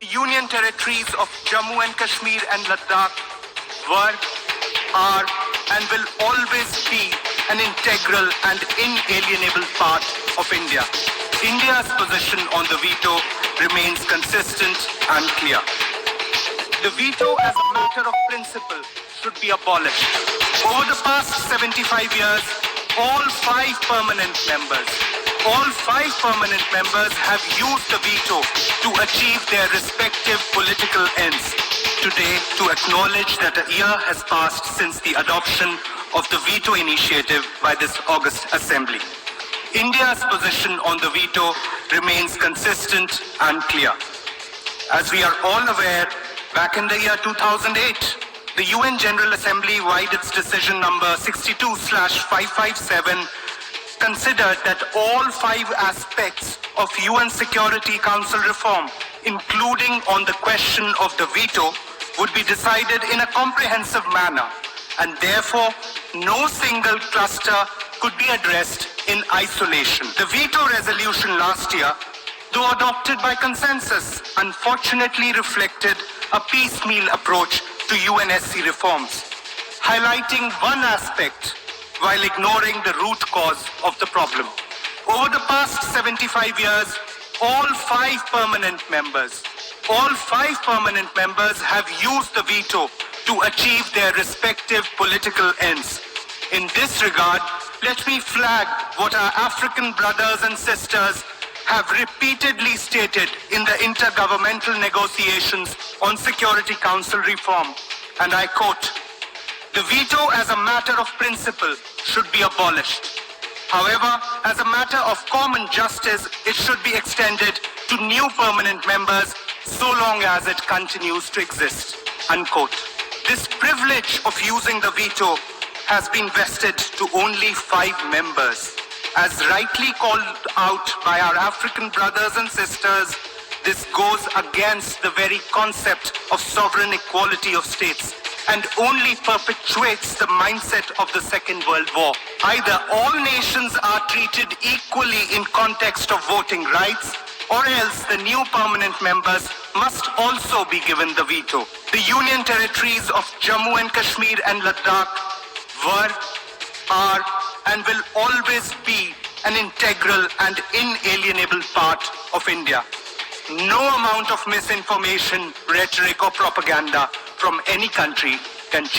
Union territories of Jammu and Kashmir and Ladakh were, are, and will always be an integral and inalienable part of India. India's position on the veto remains consistent and clear. The veto as a matter of principle should be abolished. Over the past 75 years, all five permanent members have used the veto to achieve their respective political ends. Today, to acknowledge that a year has passed since the adoption of the veto initiative by this August Assembly. India's position on the veto remains consistent and clear. As we are all aware, back in the year 2008, the UN General Assembly, via its decision number 62/557, considered that all five aspects of UN Security Council reform, including on the question of the veto, would be decided in a comprehensive manner, and therefore no single cluster could be addressed in isolation. The veto resolution last year, though adopted by consensus, unfortunately reflected a piecemeal approach to UNSC reforms, highlighting one aspect while ignoring the root cause of the problem. Over the past 75 years, all five permanent members have used the veto to achieve their respective political ends. In this regard, let me flag what our African brothers and sisters have repeatedly stated in the intergovernmental negotiations on Security Council reform, and I quote, "The veto as a matter of principle should be abolished. However, as a matter of common justice, it should be extended to new permanent members so long as it continues to exist." Unquote. This privilege of using the veto has been vested to only five members. As rightly called out by our African brothers and sisters, this goes against the very concept of sovereign equality of states and only perpetuates the mindset of the Second World War. Either all nations are treated equally in context of voting rights, or else the new permanent members must also be given the veto. The Union territories of Jammu and Kashmir and Ladakh were, are, and will always be an integral and inalienable part of India. No amount of misinformation, rhetoric, or propaganda from any country can change